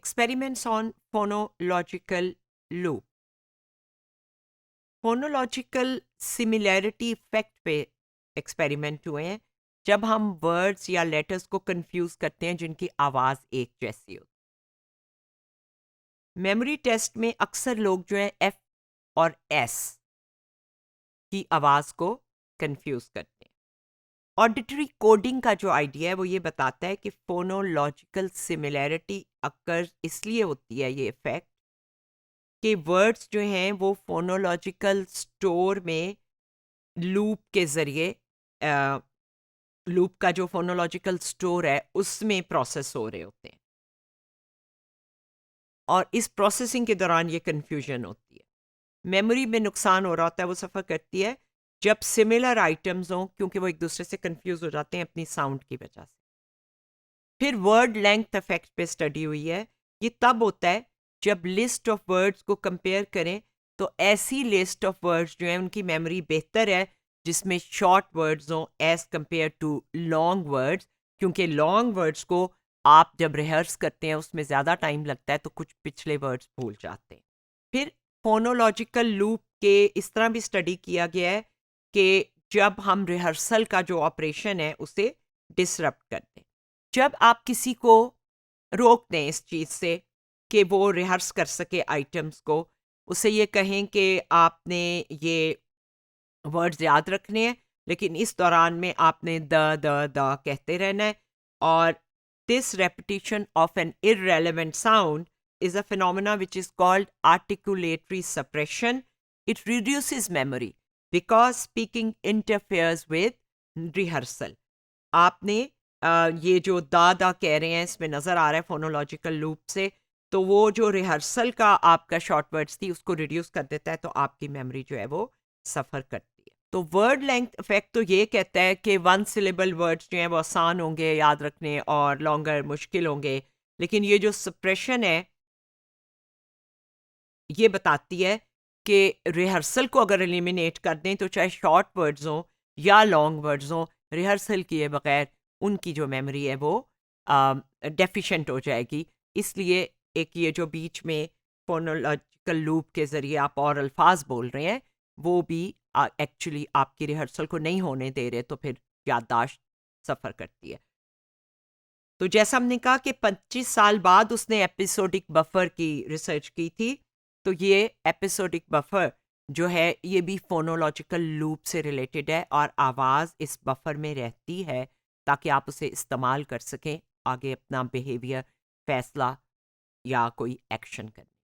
experiments on phonological loop. Phonological similarity effect पे experiment हुए हैं जब हम वर्ड्स या लेटर्स को कंफ्यूज करते हैं जिनकी आवाज़ एक जैसी हो। मेमोरी टेस्ट में अक्सर लोग जो है एफ और एस की आवाज़ को कंफ्यूज करते हैं। ऑडिटरी कोडिंग का जो आइडिया है वो ये बताता है कि फोनोलॉजिकल सिमिलैरिटी अक्कर इसलिए होती है ये इफेक्ट कि वर्ड्स जो हैं वो फोनोलॉजिकल स्टोर में लूप के ज़रिए लूप का जो फोनोलॉजिकल स्टोर है उसमें प्रोसेस हो रहे होते हैं और इस प्रोसेसिंग के दौरान ये कन्फ्यूजन होती है। मेमोरी में नुकसान हो रहा होता है, वो सफ़र करती है जब सिमिलर आइटम्स हों, क्योंकि वो एक दूसरे से कंफ्यूज हो जाते हैं अपनी साउंड की वजह से। फिर वर्ड लेंथ इफेक्ट पे स्टडी हुई है। ये तब होता है जब लिस्ट ऑफ वर्ड्स को कंपेयर करें तो ऐसी लिस्ट ऑफ वर्ड्स जो हैं उनकी मेमोरी बेहतर है जिसमें शॉर्ट वर्ड्स हों as compare to long words, क्योंकि लॉन्ग वर्ड्स को आप जब रिहर्स करते हैं उसमें ज़्यादा टाइम लगता है तो कुछ पिछले वर्ड्स भूल जाते हैं। फिर फोनोलॉजिकल लूप के इस तरह भी स्टडी किया गया है कि जब हम रिहर्सल का जो ऑपरेशन है उसे डिसरप्ट कर दें, जब आप किसी को रोक दें इस चीज़ से कि वो रिहर्स कर सके आइटम्स को, उसे ये कहें कि आपने ये वर्ड्स याद रखने हैं लेकिन इस दौरान में आपने द कहते रहना है, और this repetition of an irrelevant sound is a phenomena which is called articulatory suppression. It reduces memory because speaking interferes with rehearsal. आपने ये जो दा कह रहे हैं इसमें नज़र आ रहा है फोनोलॉजिकल लूप से, तो वो जो रिहर्सल का आपका शॉर्ट वर्ड्स थी उसको रिड्यूस कर देता है तो आपकी मेमोरी जो है वो सफ़र करती है। तो वर्ड लेंथ इफेक्ट तो ये कहता है कि वन सिलेबल वर्ड्स जो हैं वो आसान होंगे याद रखने और लॉन्गर मुश्किल होंगे, लेकिन ये जो सप्रेशन है ये बताती है कि रिहर्सल को अगर एलिमिनेट कर दें तो चाहे शॉर्ट वर्ड्स हों या लॉन्ग वर्ड्स हों, रिहर्सल किए बगैर उनकी जो मेमोरी है वो डेफिशिएंट हो जाएगी। इसलिए एक ये जो बीच में फोनोलॉजिकल लूप के ज़रिए आप और अल्फाज बोल रहे हैं वो भी एक्चुअली आपकी रिहर्सल को नहीं होने दे रहे, तो फिर याददाश्त सफ़र करती है। तो जैसा हमने कहा कि 25 साल बाद उसने एपिसोडिक बफर की रिसर्च की थी, तो ये एपिसोडिक बफर जो है ये भी फोनोलॉजिकल लूप से रिलेटेड है और आवाज़ इस बफर में रहती है ताकि आप उसे इस्तेमाल कर सकें आगे अपना बिहेवियर, फैसला या कोई एक्शन करने।